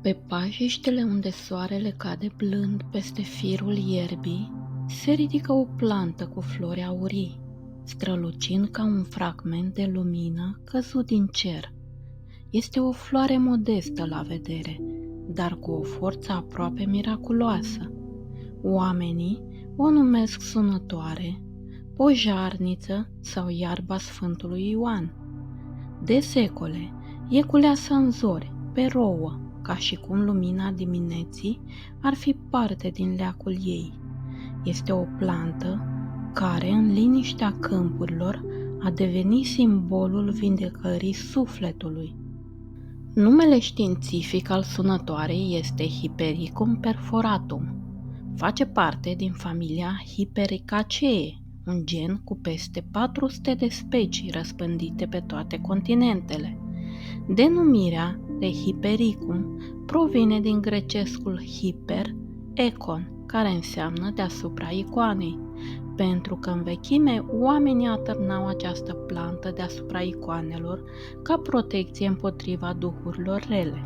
Pe pajiștele unde soarele cade blând peste firul ierbii, se ridică o plantă cu flori aurii, strălucind ca un fragment de lumină căzut din cer. Este o floare modestă la vedere, dar cu o forță aproape miraculoasă. Oamenii o numesc sunătoare, pojarniță sau iarba Sfântului Ioan. De secole e culeasă în zori, pe rouă, ca și cum lumina dimineții ar fi parte din leacul ei. Este o plantă care, în liniștea câmpurilor, a devenit simbolul vindecării sufletului. Numele științific al sunătoarei este Hipericum perforatum. Face parte din familia Hypericaceae, un gen cu peste 400 de specii răspândite pe toate continentele. Denumirea de Hipericum provine din grecescul hyper, econ, care înseamnă deasupra icoanei, pentru că în vechime oamenii atârnau această plantă deasupra icoanelor ca protecție împotriva duhurilor rele.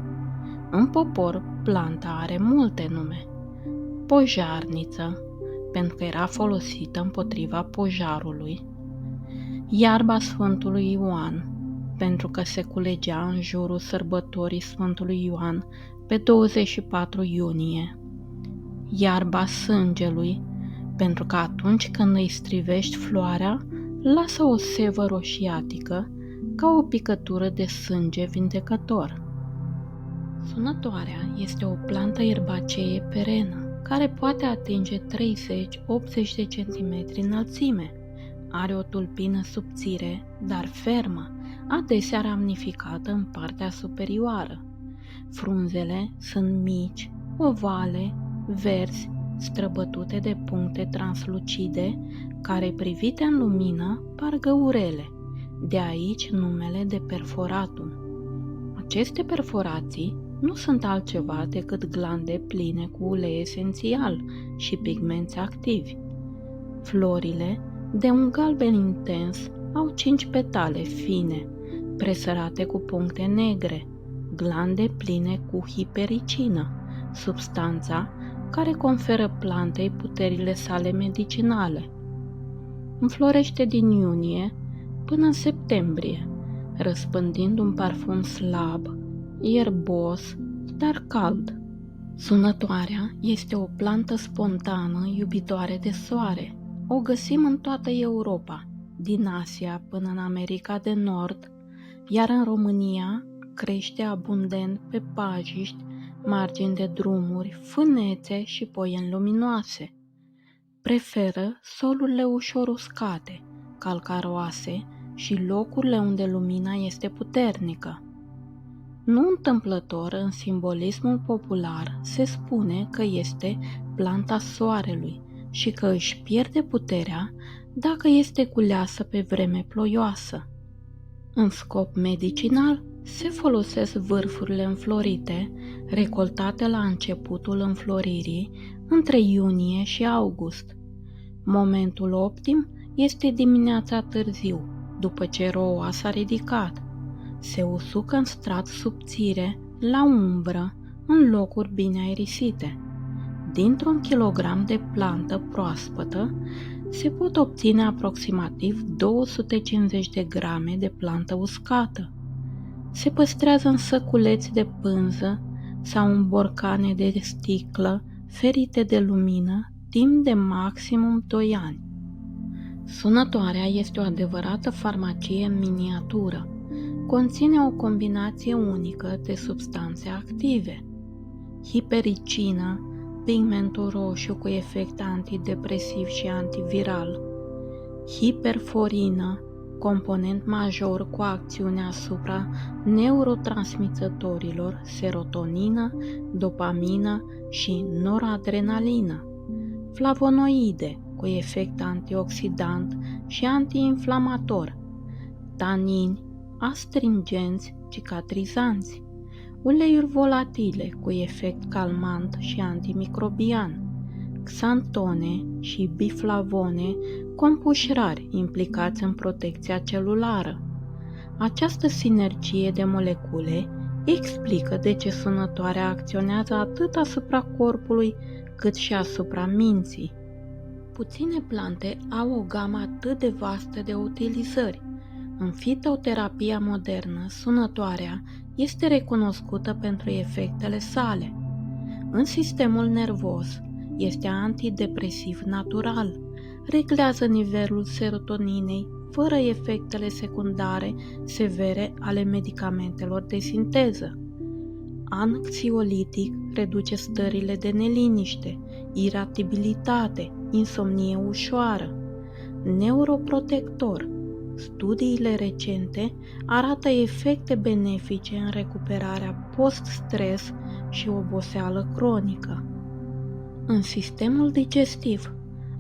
În popor, planta are multe nume. Pojarniță, pentru că era folosită împotriva pojarului. Iarba Sfântului Ioan, pentru că se culegea în jurul sărbătorii Sfântului Ioan pe 24 iunie. Iarba sângelui, pentru că atunci când îi strivești floarea, lasă o sevă roșiatică ca o picătură de sânge vindecător. Sunătoarea este o plantă erbacee perenă, care poate atinge 30-80 de centimetri înălțime. Are o tulpină subțire, dar fermă, adesea ramificată în partea superioară. Frunzele sunt mici, ovale, verzi, străbătute de puncte translucide, care, privite în lumină, par găurele. De aici numele de perforatum. Aceste perforații nu sunt altceva decât glande pline cu ulei esențial și pigmenți activi. Florile, de un galben intens, au 5 petale fine, presărate cu puncte negre, glande pline cu hipericină, substanța care conferă plantei puterile sale medicinale. Înflorește din iunie până în septembrie, răspândind un parfum slab, ierbos, dar cald. Sunătoarea este o plantă spontană iubitoare de soare. O găsim în toată Europa, din Asia până în America de Nord, iar în România crește abundent pe pajiști, margini de drumuri, fânețe și poieni luminoase. Preferă solurile ușor uscate, calcaroase și locurile unde lumina este puternică. Nu întâmplător, în simbolismul popular se spune că este planta soarelui și că își pierde puterea dacă este culeasă pe vreme ploioasă. În scop medicinal, se folosesc vârfurile înflorite, recoltate la începutul înfloririi, între iunie și august. Momentul optim este dimineața târziu, după ce roa s-a ridicat. Se usucă în strat subțire, la umbră, în locuri bine aerisite. Dintr-un kilogram de plantă proaspătă se pot obține aproximativ 250 de grame de plantă uscată. Se păstrează în săculeți de pânză sau în borcane de sticlă ferite de lumină timp de maximum 2 ani. Sunătoarea este o adevărată farmacie în miniatură. Conține o combinație unică de substanțe active: hipericină, pigmentul roșu cu efect antidepresiv și antiviral, hiperforină, component major cu acțiune asupra neurotransmițătorilor serotonină, dopamină și noradrenalină, flavonoide cu efect antioxidant și antiinflamator, tanini, astringenți, cicatrizanți, uleiuri volatile cu efect calmant și antimicrobian, xantone și biflavone, compuși rari implicați în protecția celulară. Această sinergie de molecule explică de ce sunătoarea acționează atât asupra corpului cât și asupra minții. Puține plante au o gamă atât de vastă de utilizări. În fitoterapia modernă, sunătoarea este recunoscută pentru efectele sale. În sistemul nervos, este antidepresiv natural, reglează nivelul serotoninei fără efectele secundare severe ale medicamentelor de sinteză. Anxiolitic, reduce stările de neliniște, irritabilitate, insomnie ușoară. Neuroprotector. Studiile recente arată efecte benefice în recuperarea post-stres și oboseală cronică. În sistemul digestiv,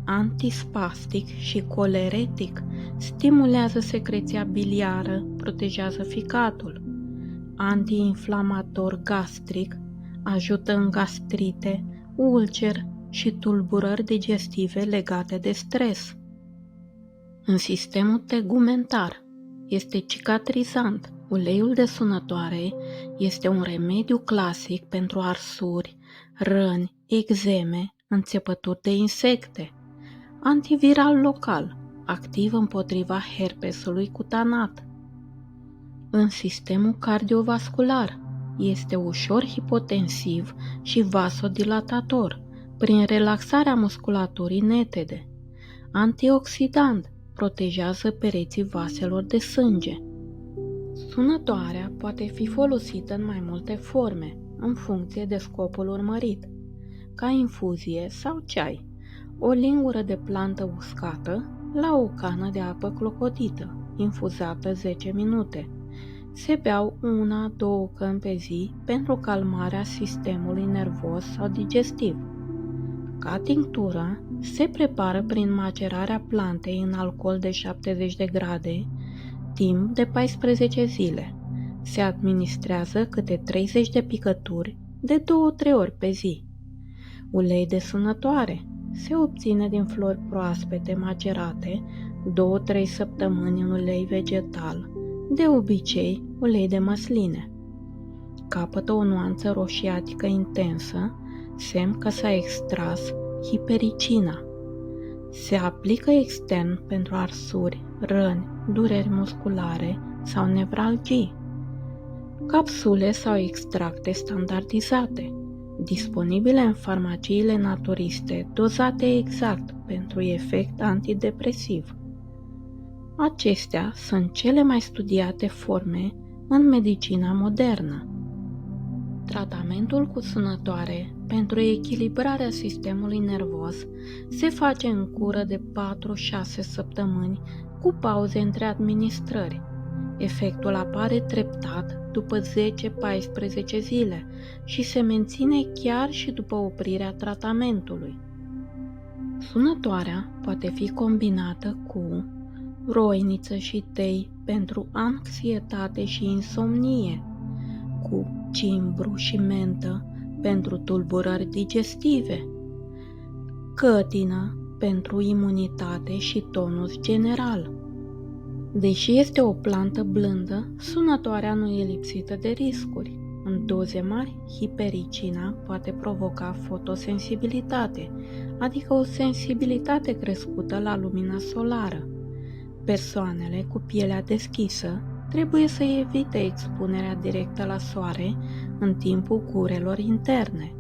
antispastic și coleretic, stimulează secreția biliară, protejează ficatul. Antiinflamator gastric, ajută în gastrite, ulcer și tulburări digestive legate de stres. În sistemul tegumentar, este cicatrizant. Uleiul de sunătoare este un remediu clasic pentru arsuri, răni, eczeme, înțepături de insecte. Antiviral local, activ împotriva herpesului cutanat. În sistemul cardiovascular, este ușor hipotensiv și vasodilatator, prin relaxarea musculaturii netede. Antioxidant, protejează pereții vaselor de sânge. Sunătoarea poate fi folosită în mai multe forme, în funcție de scopul urmărit, ca infuzie sau ceai, o lingură de plantă uscată la o cană de apă clocodită, infuzată 10 minute. Se beau 1-2 căni pe zi pentru calmarea sistemului nervos sau digestiv. Ca tinctură, se prepară prin macerarea plantei în alcool de 70 de grade, timp de 14 zile. Se administrează câte 30 de picături de 2-3 ori pe zi. Ulei de sunătoare se obține din flori proaspete macerate 2-3 săptămâni în ulei vegetal, de obicei ulei de măsline. Capătă o nuanță roșiatică intensă, semn că s-a extras hipericina. Se aplică extern pentru arsuri, răni, dureri musculare sau nevralgii. Capsule sau extracte standardizate, disponibile în farmaciile naturiste, dozate exact pentru efect antidepresiv. Acestea sunt cele mai studiate forme în medicina modernă. Tratamentul cu sunătoare pentru echilibrarea sistemului nervos se face în cură de 4-6 săptămâni cu pauze între administrări. Efectul apare treptat după 10-14 zile și se menține chiar și după oprirea tratamentului. Sunătoarea poate fi combinată cu roiniță și tei pentru anxietate și insomnie, cu cimbru și mentă pentru tulburări digestive, cătină pentru imunitate și tonus general. Deși este o plantă blândă, sunătoarea nu e lipsită de riscuri. În doze mari, hipericina poate provoca fotosensibilitate, adică o sensibilitate crescută la lumina solară. Persoanele cu pielea deschisă trebuie să evite expunerea directă la soare în timpul curelor interne.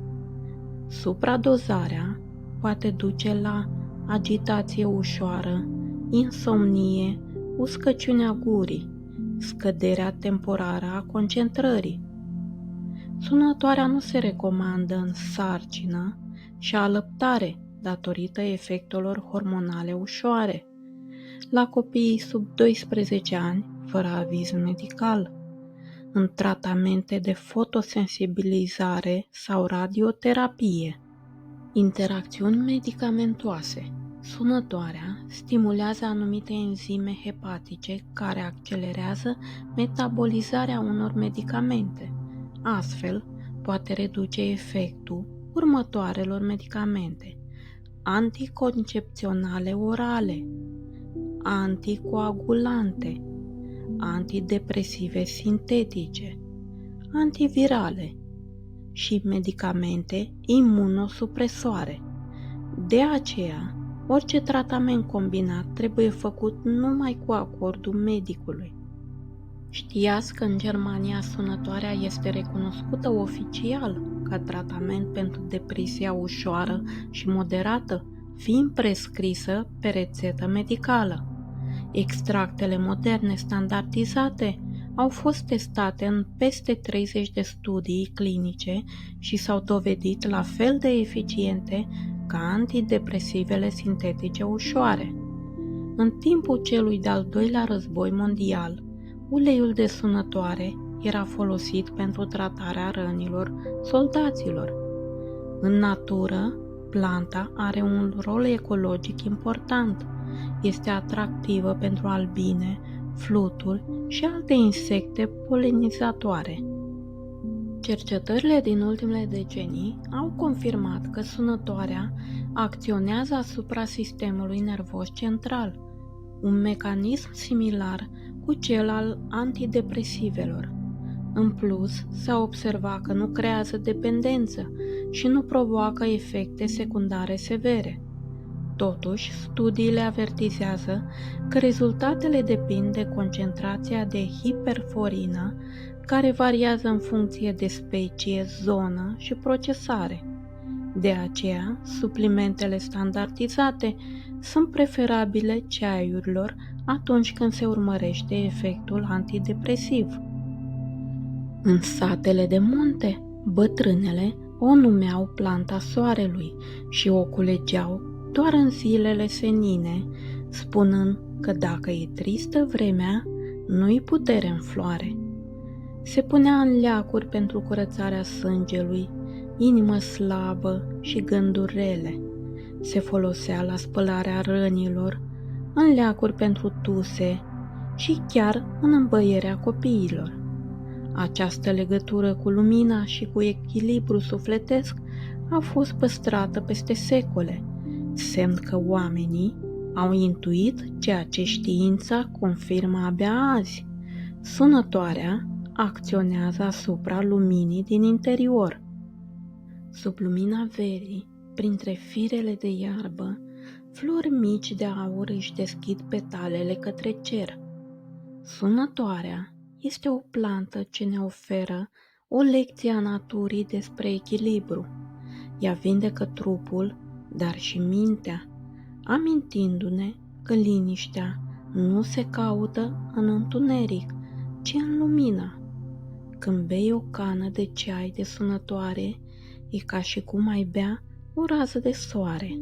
Supradozarea poate duce la agitație ușoară, insomnie, uscăciunea gurii, scăderea temporară a concentrării. Sunătoarea nu se recomandă în sarcină și alăptare datorită efectelor hormonale ușoare, la copiii sub 12 ani, fără aviz medical, în tratamente de fotosensibilizare sau radioterapie. Interacțiuni medicamentoase. Sunătoarea stimulează anumite enzime hepatice care accelerează metabolizarea unor medicamente. Astfel, poate reduce efectul următoarelor medicamente: anticoncepționale orale, anticoagulante, antidepresive sintetice, antivirale și medicamente imunosupresoare. De aceea, orice tratament combinat trebuie făcut numai cu acordul medicului. Știați că în Germania sunătoarea este recunoscută oficial ca tratament pentru depresia ușoară și moderată, fiind prescrisă pe rețetă medicală. Extractele moderne standardizate au fost testate în peste 30 de studii clinice și s-au dovedit la fel de eficiente ca antidepresivele sintetice ușoare. În timpul celui de-al doilea război mondial, uleiul de sunătoare era folosit pentru tratarea rănilor soldaților. În natură, planta are un rol ecologic important. Este atractivă pentru albine, fluturi și alte insecte polenizatoare. Cercetările din ultimele decenii au confirmat că sunătoarea acționează asupra sistemului nervos central, un mecanism similar cu cel al antidepresivelor. În plus, s-a observat că nu creează dependență și nu provoacă efecte secundare severe. Totuși, studiile avertizează că rezultatele depind de concentrația de hiperforină, care variază în funcție de specie, zonă și procesare. De aceea, suplimentele standardizate sunt preferabile ceaiurilor atunci când se urmărește efectul antidepresiv. În satele de munte, bătrânele o numeau planta soarelui și o culegeau doar în zilele senine, spunând că dacă e tristă vremea, nu-i putere în floare. Se punea în leacuri pentru curățarea sângelui, inimă slabă și gânduri rele. Se folosea la spălarea rănilor, în leacuri pentru tuse și chiar în îmbăierea copiilor. Această legătură cu lumina și cu echilibru sufletesc a fost păstrată peste secole, semn că oamenii au intuit ceea ce știința confirmă abia azi. Sunătoarea acționează asupra luminii din interior. Sub lumina verii, printre firele de iarbă, flori mici de aur își deschid petalele către cer. Sunătoarea este o plantă ce ne oferă o lecție a naturii despre echilibru. Ea vindecă trupul, dar și mintea, amintindu-ne că liniștea nu se caută în întuneric, ci în lumină. Când bei o cană de ceai de sunătoare, e ca și cum ai bea o rază de soare.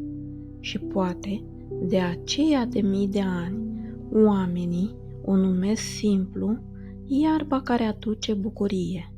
Și poate, de aceea de mii de ani, oamenii o numesc simplu iarba care aduce bucurie.